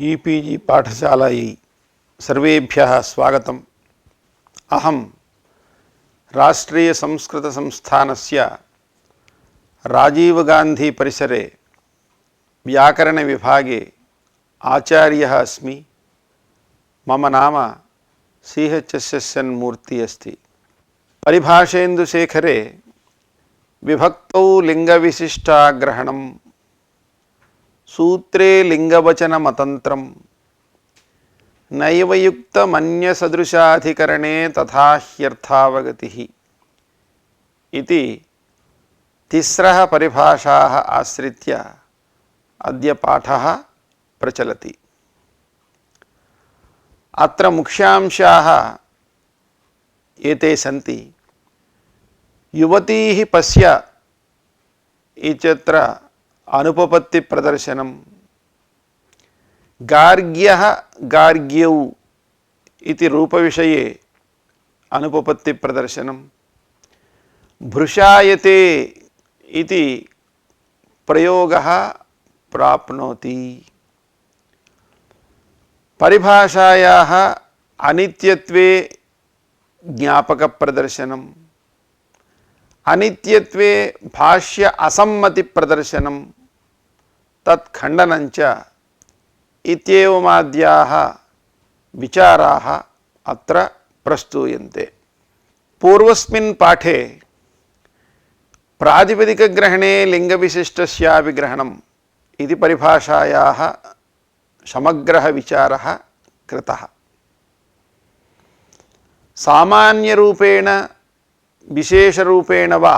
E-PG पाठशालायै सर्वेभ्यः स्वागतम्। अहं राष्ट्रीयसंस्कृतसंस्थानस्य राजीवगान्धी परिसरे व्याकरणविभागे आचार्यः अस्मि। मम नाम CHSSN मूर्ति अस्ति। परिभाषेन्दुशेखरे विभक्तौ लिंगविशिष्टाग्रहणं सूत्रे लिंगवचनमतन्त्रं नैवयुक्तमन्यसदृशाधिकरणे तथा ह्यर्थावगतिः इति तिस्रः परिभाषाः आश्रित्य अद्य पाठः प्रचलति। अत्र मुख्यांशाः एते सन्ति। युवतीः पश्य इत्यत्र अनुपपत्ति प्रदर्शनम्, गार्ग्यः गार्ग्यौ इति रूपविषये अनुपपत्ति प्रदर्शनम्, भृशायते इति प्रयोगः प्राप्नोति। परिभाषायाः अनित्यत्वे ज्ञापक प्रदर्शनम्, अनित्यत्वे भाष्य असम्मति प्रदर्शनम्, तत्खण्डनञ्च इत्येवमाद्याः विचाराः अत्र प्रस्तूयन्ते। पूर्वस्मिन् पाठे प्रातिपदिकग्रहणे लिंगविशिष्टस्यापि ग्रहणम् इति परिभाषायाः समग्रः विचारः कृतः। सामान्यरूपेण विशेषरूपेण वा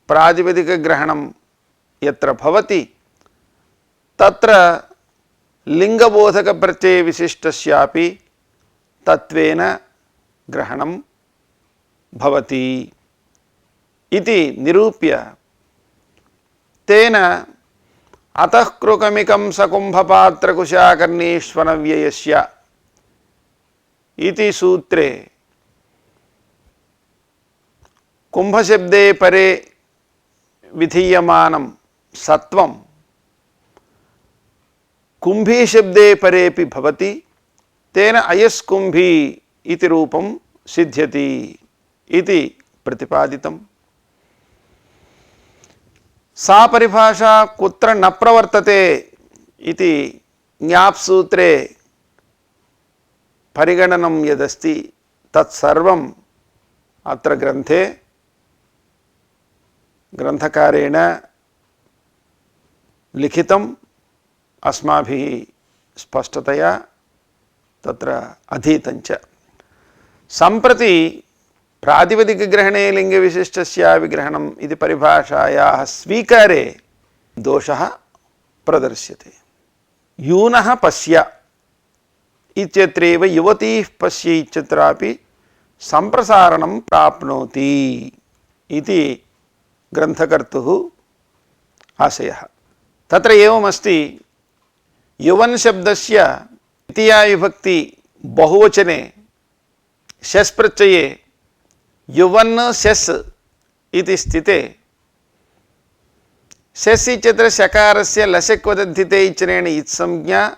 प्रातिपदिकग्रहणं यत्र भवति तत्र लिंगबोधकप्रत्ययविशिष्टस्यापि तत्वेन ग्रहणं भवति इति निरूप्य तेन अतः कृकमिकं सकुम्भपात्रकुशाकर्णीश्वरव्ययस्य इति सूत्रे कुंभशब्दे परे विधीयमानं सत्वं कुंभी शब्दे परेपि भवति, तेन अयस्कुंभी इति रूपं सिद्ध्यति इति प्रतिपादितम्। सा परिभाषा कुत्र न प्रवर्तते इति ज्ञाप्सूत्रे परिगणनं यदस्ति तत्सर्वम् अत्र ग्रन्थे ग्रंथकारेण लिखितम्, अस्माभिः स्पष्टतया तत्र अधीतञ्च। सम्प्रति प्रातिपदिकग्रहणे लिंगविशिष्टस्यापि ग्रहणम् इति परिभाषायाः स्वीकारे दोषः प्रदर्श्यते। यूनः पश्य इत्यत्रैव युवतीः पश्य इत्यत्रापि सम्प्रसारणं प्राप्नोति इति ग्रंथकर्तुः आशयः। तत्र एवमस्ति, युवन् शब्दस्य द्वितीया विभक्ति बहुवचने शस् प्रत्यये युवन् शस् इति स्थिते शस् इत्यत्र शकारस्य लशक्वदन्तिते इत्यनेन इत्संज्ञा,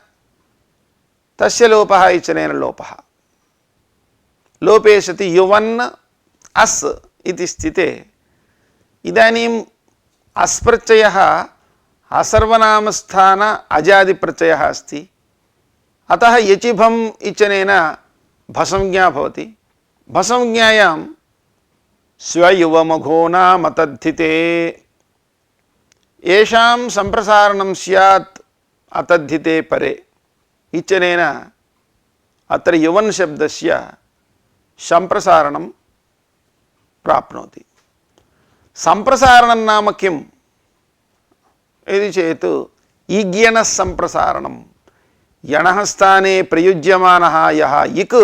तस्य लोपः इत्यनेन लोपः, लोपे सति युवन् अस् इति स्थिते इदानीम् अस्प्रत्ययः असर्वनामस्थान अजादिप्रत्ययः अस्ति। अतः यचिभम् इत्यनेन भसंज्ञा भवति। भसंज्ञायां स्वयुवमघोनामतद्धिते येषां सम्प्रसारणं स्यात् अतद्धिते परे इत्यनेन अत्र युवन् शब्दस्य सम्प्रसारणं प्राप्नोति। सम्प्रसारणं नाम किम् इति चेत् ईग्यनः सम्प्रसारणं, यणः स्थाने प्रयुज्यमानः यः इक्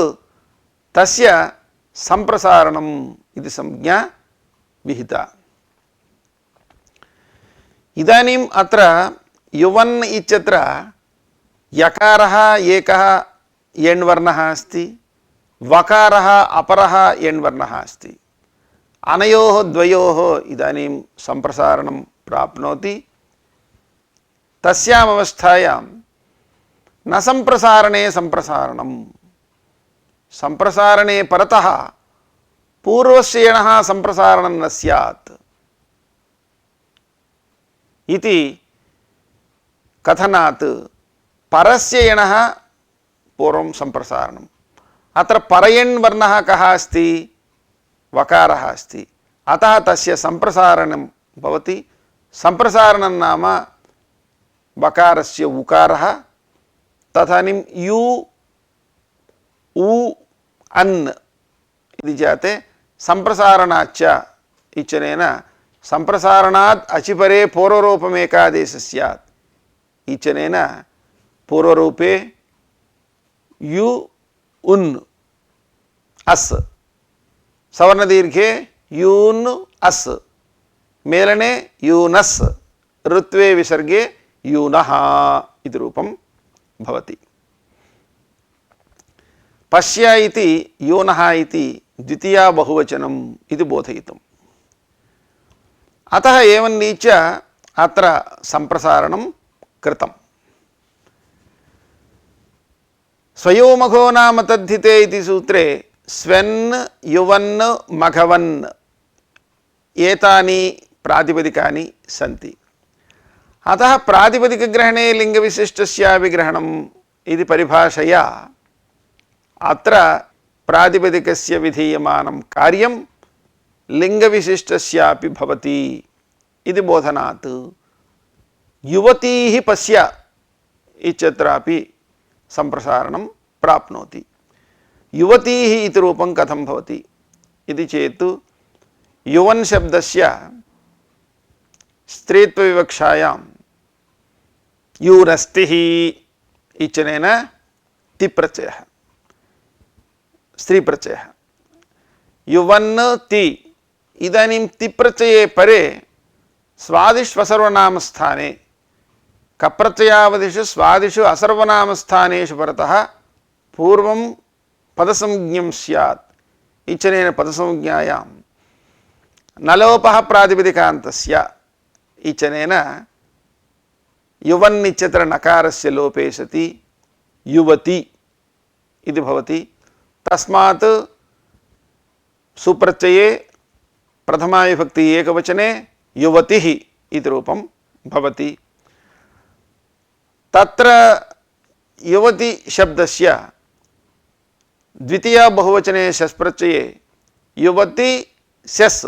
तस्य सम्प्रसारणम् इति संज्ञा विहिता। इदानीम् अत्र युवन् इत्यत्र यकारः एकः एण्वर्णः अस्ति, वकारः अपरः एण्वर्णः अस्ति। अनयोः द्वयोः इदानीं सम्प्रसारणं प्राप्नोति। तस्याम् अवस्थायां न संप्रसारणे संप्रसारणम संप्रसारणे परतः पूर्वस्य यणः संप्रसारणं न स्यात् इति कथनात् परस्य यणः पूर्वं संप्रसारणम् अत्र परयण् वर्णः कः अस्ति वकारः अस्ति अतः तस्य संप्रसारणं भवति संप्रसारणं नाम वकारस्य उकारः तदानीं यु उ अन् इति जाते संप्रसारणाच्च इत्यनेन संप्रसारणात् अचिपरे पूर्वरूपमेकादेशः स्यात् इत्यनेन पूर्वरूपे यु उन् अस् सवर्णदीर्घे यून् अस् मेलने यूनस् ऋत्वे विसर्गे यूनः इति रूपं भवति। पश्य इति यूनः इति द्वितीया बहुवचनम् इति बोधयितुम् अतः एवं नीत्य अत्र संप्रसारणं कृतम्। स्वयोमघो नाम तद्धिते इति सूत्रे स्वेन् युवन् मघवन् एतानि प्रातिपदिकानि सन्ति अतः प्रातिपदिकग्रहणे लिङ्गविशिष्टस्यापि ग्रहणम् इति परिभाषया अत्र प्रातिपदिकस्य विधीयमानं कार्यं लिङ्गविशिष्टस्यापि भवति इति बोधनात् युवतीः पश्य इत्यत्रापि संप्रसारणं प्राप्नोति। युवतीः इति रूपं कथं भवति इति चेत् युवन् शब्दस्य स्त्रीत्वविवक्षायां यूरस्तिः इत्यनेन तिप्रत्ययः स्त्रीप्रत्ययः युवन् ति इदानीं तिप्रत्यये परे स्वादिष्वसर्वनामस्थाने कप्रत्ययावधिषु स्वादिषु असर्वनामस्थानेषु परतः पूर्वं पदसंज्ञं स्यात् इत्यनेन पदसंज्ञायां नलोपः प्रातिपदिकान्तस्य इत्यनेन युवन् इत्यत्र नकारस्य लोपे सति युवति इति भवति। तस्मात् सुप्रत्यये प्रथमा विभक्ति एकवचने युवतिः इति रूपं भवति। तत्र युवति शब्दस्य द्वितीया बहुवचने शस्प्रत्यये युवति शस्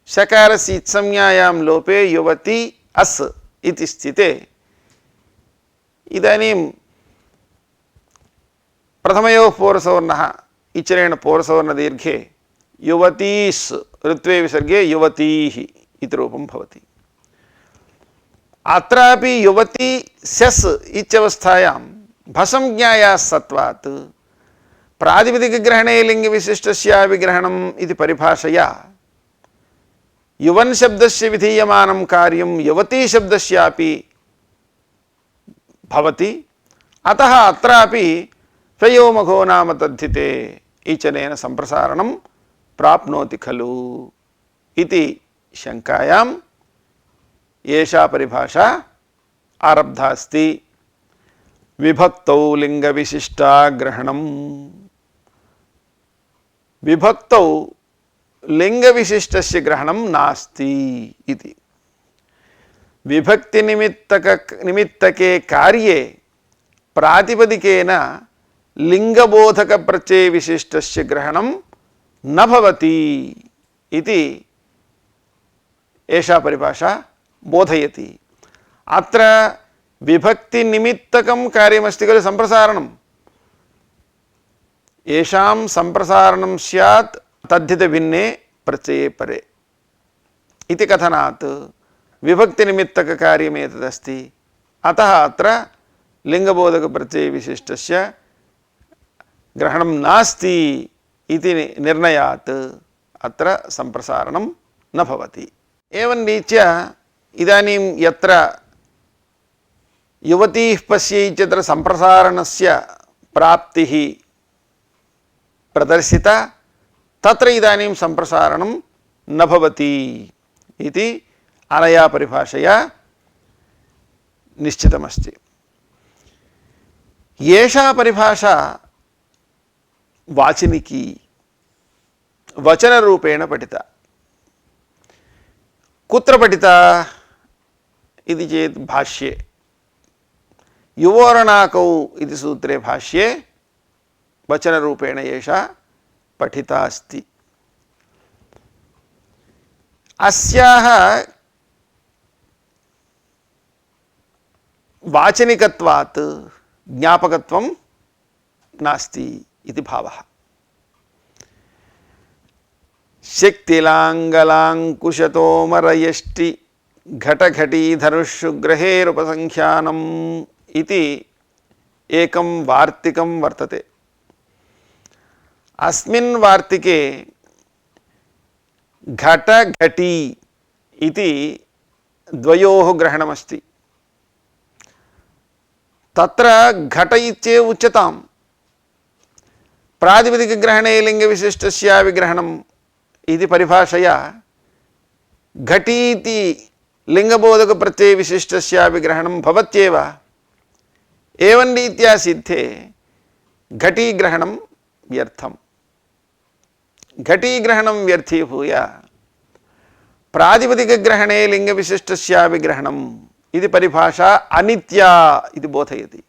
शकारस्य इत्संज्ञायां लोपे युवति अस् इति स्थिते इदानीं प्रथमयोः पूर्वसवर्णः इचरेण पूर्वसवर्णदीर्घे युवतीस् ऋत्वे विसर्गे युवतीः इति रूपं भवति। अत्रापि युवती स्यस् इत्यवस्थायां भसंज्ञायाः सत्वात् प्रातिपदिकग्रहणे लिङ्गविशिष्टस्यापि ग्रहणम् इति परिभाषया युवन् शब्दस्य विधीयमानं कार्यं युवती शब्दस्यापि भवति। अतः अत्रापि स्वयोमघो नाम तद्धिते इत्यनेन संप्रसारणं प्राप्नोति खलु इति शङ्कायाम् एषा परिभाषा आरब्धा अस्ति। विभक्तौ लिङ्गविशिष्टा ग्रहणम् विभक्तौ लिङ्गविशिष्टस्य ग्रहणं नास्ति इति। विभक्तिनिमित्तके कार्ये प्रातिपदिकेन लिङ्गबोधकप्रत्ययविशिष्टस्य ग्रहणं न भवति इति एषा परिभाषा बोधयति। अत्र विभक्तिनिमित्तकं कार्यमस्ति खलु संप्रसारणं येषां संप्रसारणं स्यात् तद्धितभिन्ने प्रत्यये परे इति कथनात् विभक्तिनिमित्तककार्यमेतदस्ति। अतः अत्र लिङ्गबोधकप्रत्ययविशिष्टस्य ग्रहणं नास्ति इति निर्णयात् अत्र संप्रसारणं न भवति। एवं रीत्या इदानीं यत्र युवतीः पश्य इत्यत्र संप्रसारणस्य प्राप्तिः प्रदर्शिता तत्र इदानीं संप्रसारणं न भवति इति अनया परिभाषया निश्चितमस्ति। एषा परिभाषा वाचिनिकी वचनरूपेण पठिता। कुत्र पठिता इति चेत् भाष्ये युवोरणाकौ इति सूत्रे भाष्ये वचनरूपेण एषा पठिता अस्ति। अस्याः वाचनिकत्वात् ज्ञापकत्वं नास्ति इति भावः। शक्तिलाङ्गलाङ्कुशतोमरयष्टि घटघटीधनुष्युग्रहेरुपसंख्यानम् इति एकं वार्तिकं वर्तते। अस्मिन् वार्तिके घटघटी इति द्वयोः ग्रहणमस्ति। तत्र घट इत्येव उच्यताम्। प्रातिपदिकग्रहणे लिङ्गविशिष्टस्य विग्रहणम् इति परिभाषया घटीति लिङ्गबोधकप्रत्ययविशिष्टस्य विग्रहणं भवत्येव। एवं रीत्या सिद्धे घटीग्रहणं व्यर्थम्। घटीग्रहणं व्यर्थीभूय प्रातिपदिकग्रहणे लिङ्गविशिष्टस्य विग्रहणम् इति परिभाषा अनित्या इति बोधयति।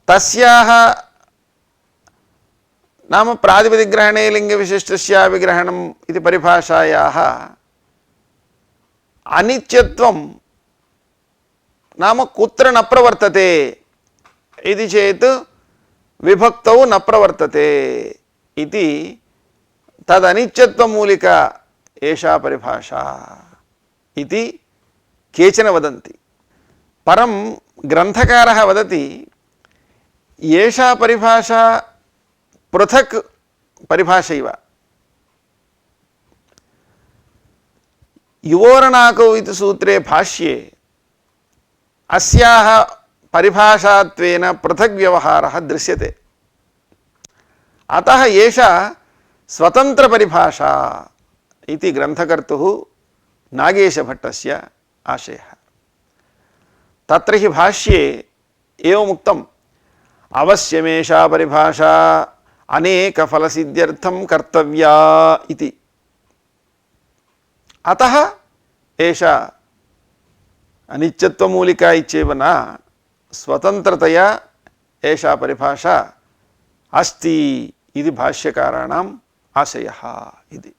तस्याः नाम प्रातिपदिकग्रहणे लिङ्गविशिष्टस्य विग्रहणम् इति परिभाषायाः अनित्यत्वं नाम कुत्र न प्रवर्तते इति चेत् विभक्तौ न प्रवर्तते इति तदनित्यत्वमूलिका एषा परिभाषा इति केचन वदन्ति। परं ग्रन्थकारः वदति एषा परिभाषा पृथक् परिभाषैव। युवोरणाकौ इति सूत्रे भाष्ये अस्याः परिभाषात्वेन पृथक् व्यवहारः दृश्यते। अतः एषा स्वतन्त्रपरिभाषा इति ग्रन्थकर्तुः नागेशभट्टस्य आशयः। तत्र हि भाष्ये एवमुक्तम् अवश्यमेषा परिभाषा अनेकफलसिद्ध्यर्थं कर्तव्या इति। अतः एषा अनित्यत्वमूलिका इत्येव न स्वतन्त्रतया एषा परिभाषा अस्ति इति भाष्यकाराणाम् आशयः इति।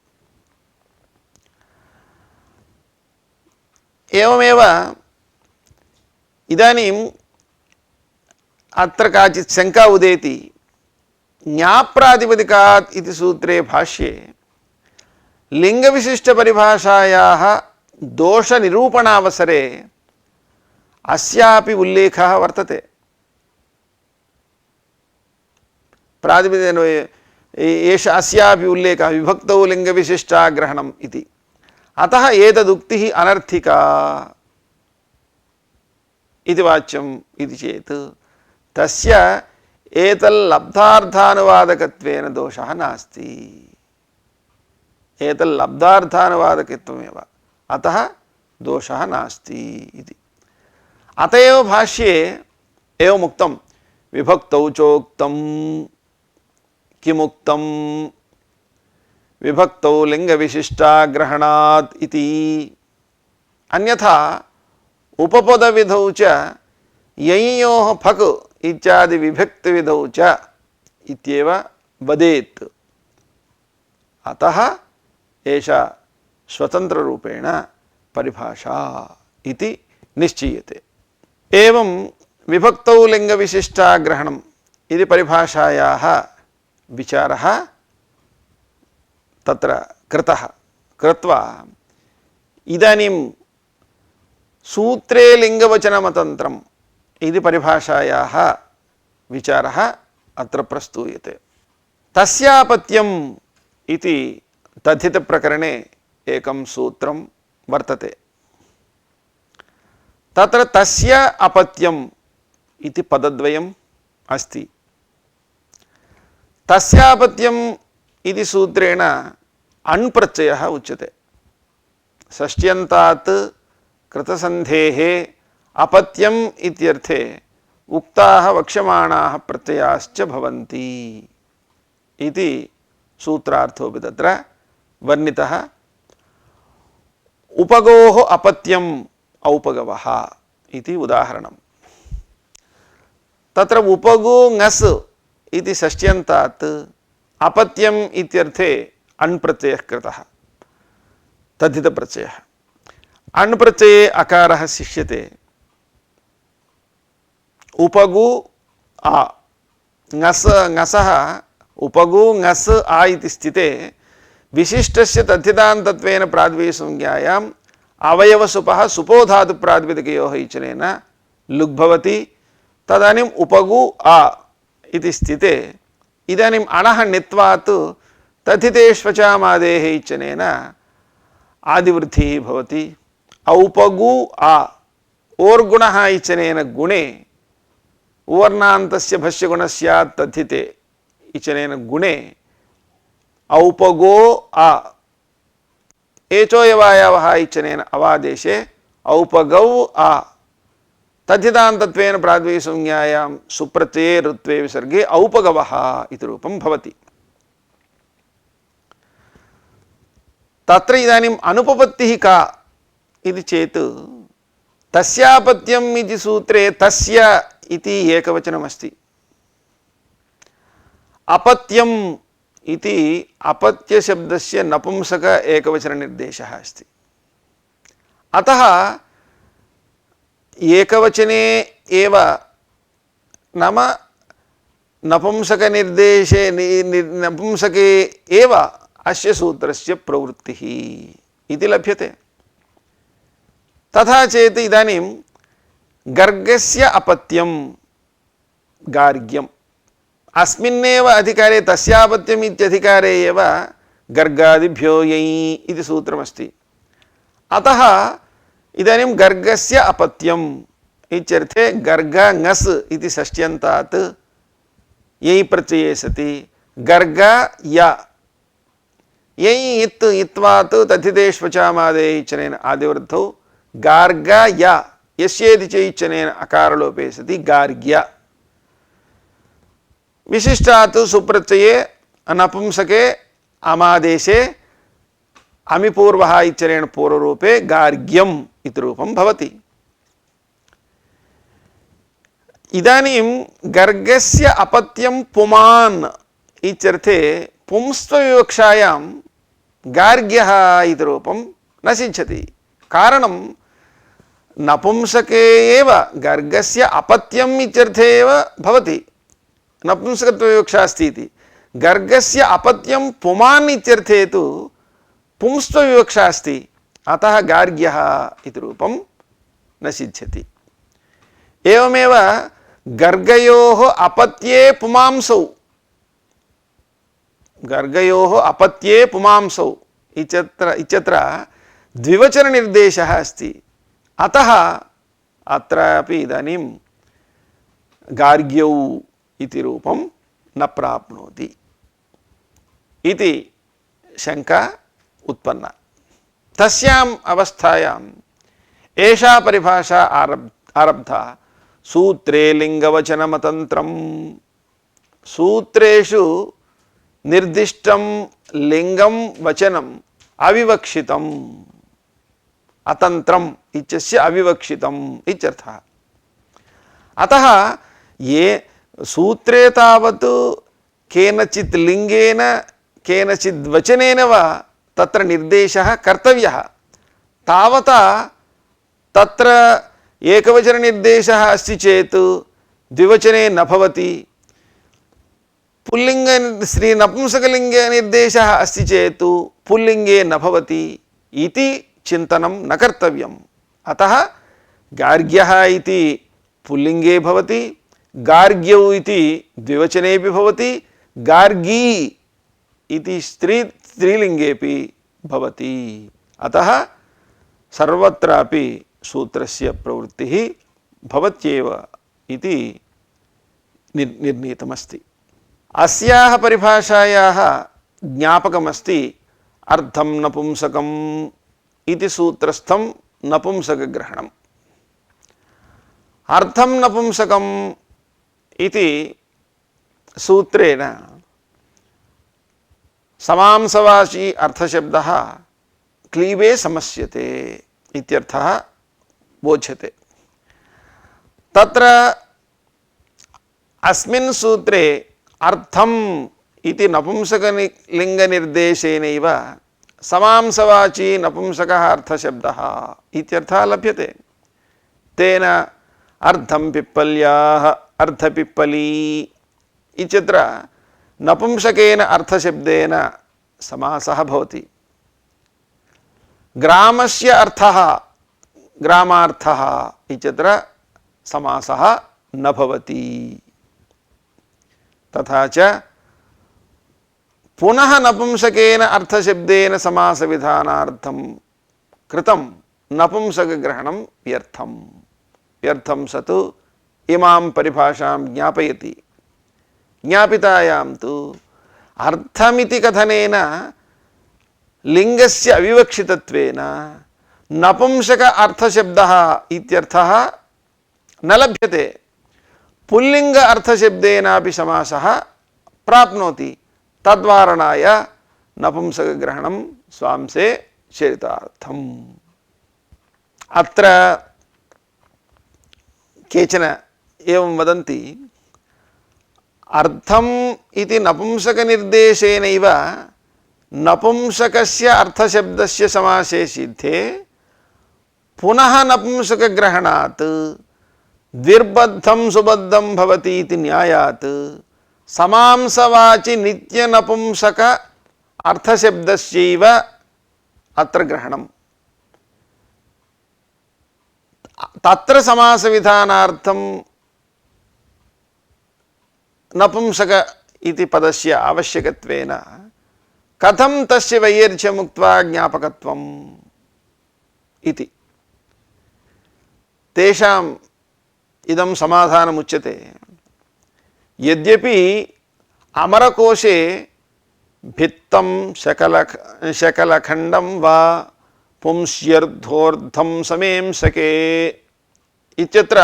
एवमेव इदानीम् अत्र काचित् शङ्का उदेति। ज्ञाप्रातिपदिकात् इति सूत्रे भाष्ये लिङ्गविशिष्टपरिभाषायाः दोषनिरूपणावसरे अस्यापि उल्लेखः वर्तते। प्रातिपदिकेन एष अस्यापि उल्लेखः विभक्तौ लिङ्गविशिष्टाग्रहणम् इति। अतः एतदुक्तिः अनर्थिका इति वाच्यम् इति चेत् तस्य एतल्लब्धार्थानुवादकत्वेन दोषः नास्ति। एतल्लब्धार्थानुवादकत्वमेव, अतः दोषः नास्ति इति। अत एव भाष्ये एवमुक्तं विभक्तौ चोक्तं किमुक्तं विभक्तौ लिङ्गविशिष्टाग्रहणात् इति। अन्यथा उपपदविधौ च ययोः फक् इत्यादि विभक्तिविधौ च इत्येव वदेत्। अतः एषा स्वतन्त्ररूपेण परिभाषा इति निश्चीयते। एवं विभक्तौ लिङ्गविशिष्टाग्रहणम् इति परिभाषायाः विचारः तत्र कृतः। कृत्वा इदानीं सूत्रे लिङ्गवचनमतन्त्रम् इति परिभाषायाः विचारः अत्र प्रस्तूयते। तस्यापत्यम् इति तद्धितप्रकरणे एकं सूत्रं वर्तते। तत्र तस्य अपत्यम् इति पदद्वयम् अस्ति। तस्यापत्यम् इति सूत्रेण अण् प्रत्ययः उच्यते। षष्ट्यन्तात् कृतसन्धेः अपत्यम् इत्यर्थे उक्ताः वक्ष्यमाणाः प्रत्ययाश्च भवन्ति इति सूत्रार्थोऽपि तत्र वर्णितः। उपगोः अपत्यम् औपगवः इति उदाहरणम्। तत्र उपगो ङस् इति षष्ट्यन्तात् अपत्यम् इत्यर्थे अण् प्रत्ययः कृतः, तद्धितप्रत्ययः। अण् प्रत्यये अकारः शिष्यते। उपगु आ ङस् ङसः उपगु ङस् आ इति स्थिते विशिष्टस्य तद्धितान्तत्वेन प्राद्वीसंज्ञायाम् अवयवसुपः सुपो धातु प्रातिपदिकयोः इचनेन लुग् भवति। तदानीम् उपगु आ इति स्थिते इदानीम् अणः णित्वात् तद्धितेष्वचामादेः इचनेन आदिवृद्धिः भवति। औपगु आ ओर्गुणः इचनेन गुणे उवर्णान्तस्य भस्यगुणः स्यात् तद्धिते इचनेन गुणे औपगो आ एचोयवायावः इचनेन अवादेशे औपगौ आ तद्धितान्तत्वेन प्राद्वीसंज्ञायां सुप्रत्यये ऋत्वे विसर्गे औपगवः इति रूपं भवति। तत्र इदानीम् अनुपपत्तिः का इति चेत् तस्यापत्यम् इति सूत्रे तस्य इति एकवचनमस्ति। अपत्यम् इति अपत्यशब्दस्य नपुंसक एकवचननिर्देशः अस्ति। अतः एकवचने एव नाम नपुंसकनिर्देशे नपुंसके एव अस्य सूत्रस्य प्रवृत्तिः इति लभ्यते। तथा चेत् इदानीं गर्गस्य अपत्यं गार्ग्यम् अस्मिन्नेव अधिकारे तस्यापत्यम् इत्यधिकारे एव गर्गादिभ्यो यै इति सूत्रमस्ति। अतः इदानीं गर्गस्य अपत्यम् इत्यर्थे गर्ग ङस् इति षष्ट्यन्तात् यै प्रत्यये सति गर्ग य यै इत् इत्वात् तद्धितेष्वचामादेः इचनेन आदिवृद्धौ गार्ग य यस्येति च इचनेन अकारलोपे सति गार्ग्य। विशिष्टात् सुप्रत्यये नपुंसके अमादेशे अमिपूर्वः इत्यनेन पूर्वरूपे गार्ग्यम् इति रूपं भवति। इदानीं गर्गस्य अपत्यं पुमान् इत्यर्थे पुंस्त्वविवक्षायां गार्ग्यः इति रूपं न सिद्ध्यति। कारणं नपुंसके एव गर्गस्य अपत्यम् इत्यर्थे एव भवति, नपुंसकत्वविवक्षा अस्ति इति। गर्गस्य अपत्यं पुमान् इत्यर्थे तु पुंस्त्वविवक्षा अस्ति, अतः गार्ग्यः इति रूपं न सिद्ध्यति। एवमेव गर्गयोः अपत्ये पुमांसौ गर्गयोः अपत्ये पुमांसौ इत्यत्र द्विवचननिर्देशः अस्ति। अतः अत्रापि इदानीं गार्ग्यौ इति रूपं न प्राप्नोति इति शङ्का उत्पन्ना। तस्याम् अवस्थायाम् एषा परिभाषा आरब्धा सूत्रे लिङ्गवचनमतन्त्रम्। सूत्रेषु निर्दिष्टं लिङ्गं वचनम् अविवक्षितम्, अतन्त्रम् इत्यस्य अविवक्षितम् इत्यर्थः। अतः ये सूत्रे तावत् केनचित् लिङ्गेन केनचित् वचनेन वा तत्र निर्देशः कर्तव्यः, तावता तत्र एकवचननिर्देशः अस्ति चेत् द्विवचने न भवति, पुल्लिङ्ग श्री नपुंसकलिङ्गनिर्देशः अस्ति चेत् पुल्लिङ्गे न भवति इति चिन्तनं न कर्तव्यम्। अतः गार्ग्यः इति पुल्लिङ्गे भवति, गार्ग्यौ इति द्विवचनेपि भवति, गार्गी इति स्त्रीलिङ्गेपि भवति। अतः सर्वत्रापि सूत्रस्य प्रवृत्तिः भवत्येव इति निर्णीतमस्ति। अस्याः परिभाषायाः ज्ञापकमस्ति अर्धं नपुंसकम् इति सूत्रस्थं नपुंसकग्रहणम्। अर्थं नपुंसकम् इति सूत्रेण समांसवाची अर्थशब्दः क्लीबे समस्यते इत्यर्थः बोध्यते। तत्र अस्मिन् सूत्रे अर्थम् इति नपुंसकलिङ्गनिर्देशेनैव समांसवाची नपुंसकः अर्थशब्दः इत्यर्थः लभ्यते। तेन अर्थं पिप्पल्याः अर्थपिप्पली इत्यत्र नपुंसकेन अर्थशब्देन समासः भवति। ग्रामस्य अर्थः ग्रामार्थः इत्यत्र समासः न भवति। तथा च पुनः नपुंसकेन अर्थशब्देन समासविधानार्थं कृतं नपुंसकग्रहणं व्यर्थम्। व्यर्थं स तु इमां परिभाषां ज्ञापयति। ज्ञापितायां तु अर्थमिति कथनेन लिङ्गस्य अविवक्षितत्वेन नपुंसक अर्थशब्दः इत्यर्थः न लभ्यते। पुल्लिङ्ग अर्थशब्देनापि समासः प्राप्नोति। तद्वारणाय नपुंसकग्रहणं स्वांसे चरितार्थम्। अत्र केचन एवं वदन्ति, अर्थम् इति नपुंसकनिर्देशेनैव नपुंसकस्य अर्थशब्दस्य समासे सिद्धे पुनः नपुंसकग्रहणात् द्विर्बद्धं सुबद्धं भवति इति न्यायात् समांसवाचि नित्यनपुंसक अर्थशब्दस्यैव अत्र ग्रहणम्। तत्र समासविधानार्थं नपुंसक इति पदस्य आवश्यकत्वेन कथं तस्य वैयर्च्यमुक्त्वा ज्ञापकत्वम् इति तेषाम् इदं समाधानमुच्यते। यद्यपि अमरकोशे भित्तं शकलखण्डं वा पुंस्यर्धोर्धं समेंसके इत्यत्र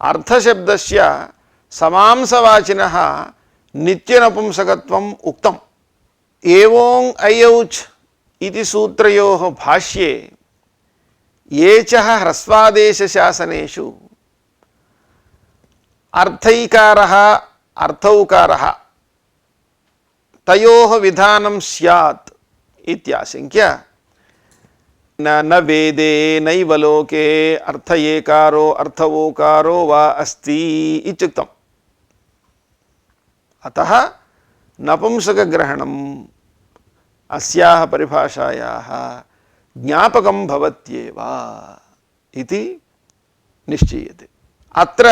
अर्थशब्दस्य समांसवाचिनः नित्यनपुंसकत्वम् उक्तम्। एवों अयौच् इति सूत्रयोः भाष्ये ये च ह्रस्वादेशशासनेषु अर्थैकारः अर्थौकारः तयोः विधानं स्यात् इत्याशङ्क्य न वेदे नैव लोके अर्थ एकारो अर्थवोकारो वा अस्ति इत्युक्तम्। अतः नपुंसकग्रहणम् अस्याः परिभाषायाः ज्ञापकं भवत्येव इति निश्चीयते। अत्र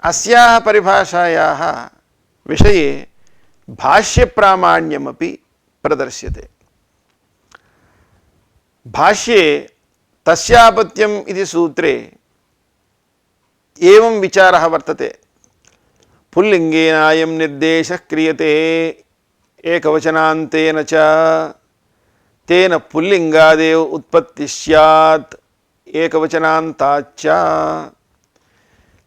अस्याः परिभाषायाः विषये भाष्यप्रामाण्यमपि प्रदर्श्यते। भाष्ये तस्यापत्यम् इति सूत्रे एवं विचारः वर्तते। पुल्लिङ्गेनायं निर्देशः क्रियते एकवचनान्तेन च तेन पुल्लिङ्गादेव उत्पत्तिः स्यात् एकवचनान्ताच्च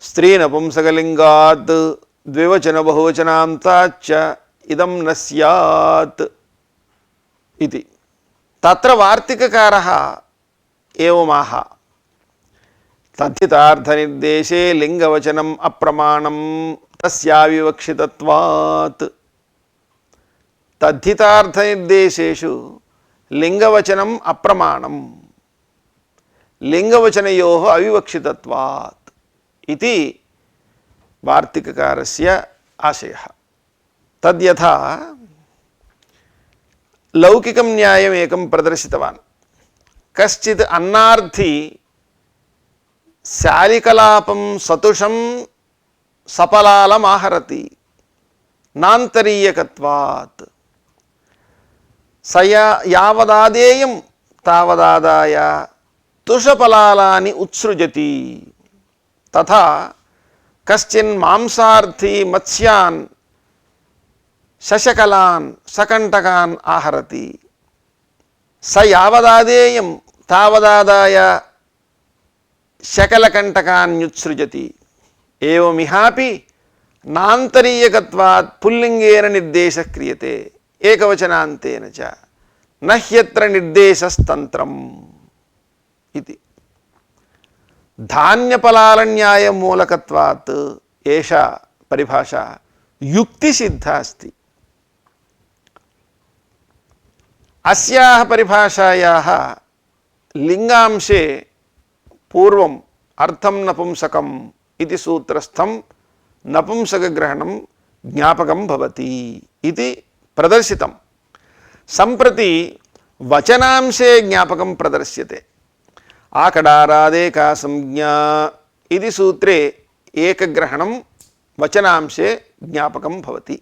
स्त्रीनपुंसकलिङ्गात् द्विवचन बहुवचनान्ताच्च इदं न स्यात् इति। तत्र वार्तिककारः एवमाह। तद्धितार्थनिर्देशे लिङ्गवचनम् अप्रमाणं तस्याविवक्षितत्वात्। तद्धितार्थनिर्देशेषु लिङ्गवचनम् अप्रमाणं लिङ्गवचनयोः अविवक्षितत्वात् इति वार्तिककारस्य आशयः। तद्यथा लौकिकं न्यायम् एकं प्रदर्शितवान्। कश्चित् अन्नार्थी शालिकलापं सतुषं सपलालमाहरति नान्तरीयकत्वात् स यावदादेयं तावदादाय तुषपलालानि उत्सृजति। तथा कश्चिन् मांसार्थी मत्स्यान् शशकलान् सकण्टकान् आहरति स यावदादेयं तावदादाय शकलकण्टकान्युत्सृजति एवमिहापि नान्तरीयकत्वात् पुल्लिङ्गेन निर्देशः क्रियते एकवचनान्तेन च न ह्यत्र निर्देशस्तन्त्रम् इति। धान्यपलालन्यायमूलकत्वात् एषा परिभाषा युक्तिसिद्धा अस्ति। अस्याः परिभाषायाः लिङ्गांशे पूर्वम् अर्थं नपुंसकम् इति सूत्रस्थं नपुंसकग्रहणं ज्ञापकं भवति इति प्रदर्शितं। सम्प्रति वचनांशे ज्ञापकं प्रदर्श्यते। आकडारादेका संज्ञा इति सूत्रे एकग्रहणं वचनांशे ज्ञापकं भवति।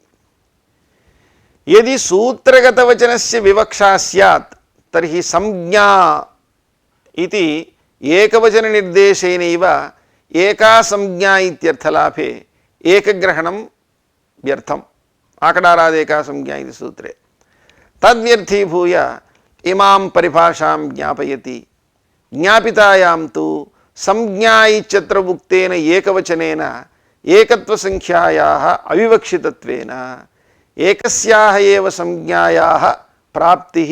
यदि सूत्रगतवचनस्य विवक्षा स्यात् तर्हि संज्ञा इति एकवचननिर्देशेनैव एका संज्ञा इत्यर्थलाभे एकग्रहणं व्यर्थम्। आकडारादेका संज्ञा इति सूत्रे तद्व्यर्थीभूय इमां परिभाषां ज्ञापयति। ज्ञापितायां तु संज्ञा इत्यत्र उक्तेन एकवचनेन एकत्वसंख्यायाः अविवक्षितत्वेन एकस्याः एव संज्ञायाः प्राप्तिः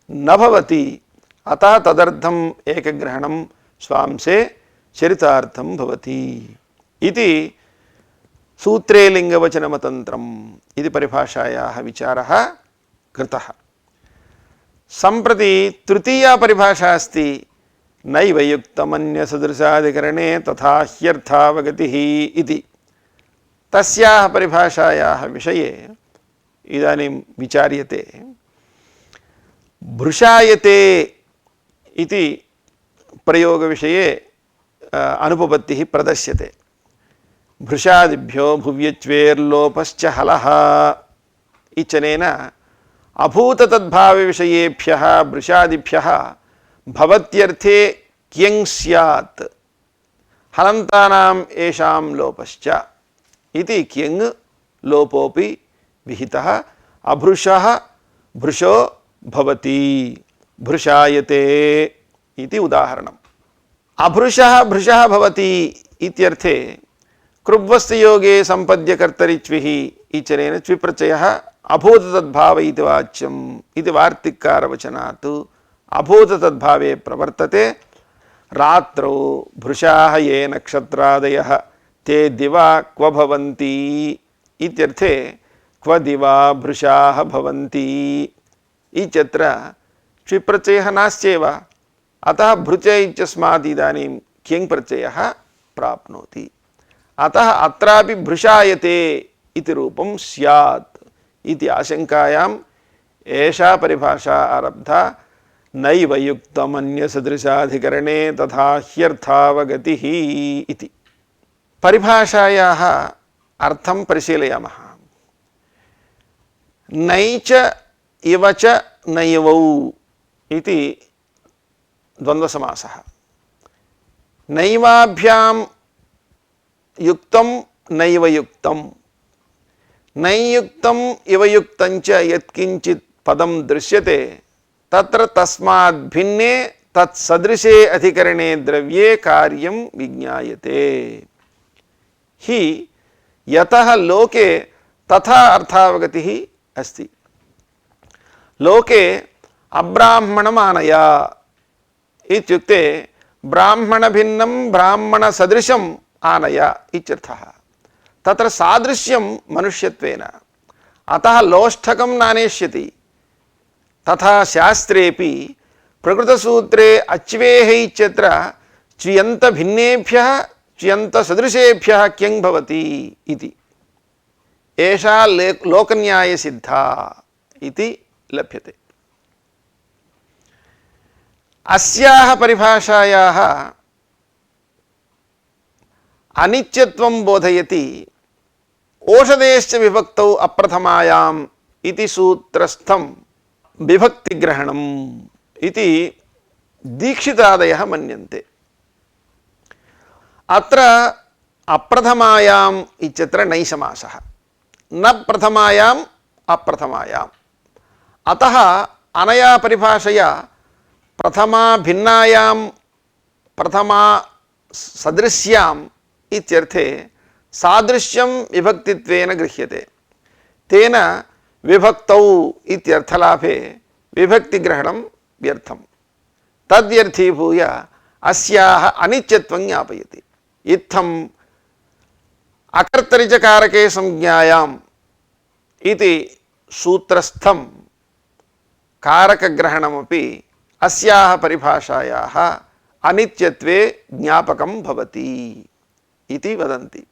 न भवति। अतः तदर्थम् एकग्रहणं स्वांसे चरितार्थं भवति इति सूत्रे लिङ्गवचनमतन्त्रम् इति परिभाषायाः विचारः कृतः। सम्प्रति तृतीया परिभाषा अस्ति नैव युक्तमन्यसदृशाधिकरणे तथा ह्यर्थावगतिः इति। तस्याः परिभाषायाः विषये इदानीं विचार्यते। भृशायते इति प्रयोगविषये अनुपपत्तिः प्रदर्श्यते। भृशादिभ्यो भुव्यच्वेर्लोपश्च हलः इत्यनेन अभूततद्भावविषयेभ्यः भृशादिभ्यः भवत्यर्थे क्यङ् स्यात् हलन्तानाम् येषां लोपश्च इति क्यङ् लोपोपि विहितः। अभृशः भृशो भवति भृशायते इति उदाहरणम्। अभृशः भृशः भवति इत्यर्थे कृब्वस्तुयोगे सम्पद्यकर्तरिच्विः इत्यनेन च्विप्रत्ययः अभूततद्भाव इति वाच्यम् इति वार्तिककारवचनात् अभूततद्भावे प्रवर्तते। रात्रौ भृशाः ये नक्षत्रादयः ते दिवा क्व भवन्ति इत्यर्थे क्व दिवा भृशाः भवन्ति इत्यत्र च्विप्रत्ययः नास्त्येव। अतः भृच इत्यस्मात् इदानीं क्यङ् प्रत्ययः प्राप्नोति। अतः अत्रापि भृशायते इति रूपं स्यात् इति आशंकायाम् एषा परिभाषा आरब्धा। नैव युक्तमन्यसदृशाधिकरणे तथा ह्यर्थावगतिः इति। परिभाषायाः अर्थं परिशीलयामः। नैच इव च नैवौ इति द्वन्द्वसमासः। नैवाभ्यां युक्तं नैव युक्तं नैयुक्तम् इव युक्तं च यत्किञ्चित् पदं दृश्यते तत्र तस्मात् भिन्ने तत्सदृशे अधिकरणे द्रव्ये कार्यं विज्ञायते हि यतः लोके तथा अर्थावगतिः अस्ति। लोके अब्राह्मणमानय इत्युक्ते ब्राह्मणभिन्नं ब्राह्मणसदृशम् आनय इत्यर्थः। तत्र सादृश्यं मनुष्यत्वेन, अतः लोष्ठकं नानेष्यति। तथा शास्त्रेपि प्रकृतसूत्रे अच्वेः इत्यत्र च्यन्तभिन्नेभ्यः च्यन्तसदृशेभ्यः क्यङ् भवति इति। एषा लोकन्यायसिद्धा इति लभ्यते। अस्याः परिभाषायाः अनित्यत्वं बोधयति ओषधेश्च विभक्तौ अप्रथमायाम् इति सूत्रस्थं विभक्तिग्रहणम् इति दीक्षितादयः मन्यन्ते। अत्र अप्रथमायाम् इत्यत्र नैसमासः, न प्रथमायाम् अप्रथमायाम्। अतः अनया परिभाषया प्रथमा भिन्नायां प्रथमा सदृश्याम् इत्यर्थे सादृश्यं विभक्तित्वेन गृह्यते। तेन विभक्तौ इत्यर्थलाभे विभक्तिग्रहणं व्यर्थम्। तद्व्यर्थीभूय अस्याः अनित्यत्वं ज्ञापयति। इत्थम् अकर्तरिचकारके संज्ञायाम् इति सूत्रस्थं कारकग्रहणमपि अस्याः परिभाषायाः अनित्यत्वे ज्ञापकं भवति इति वदन्ति।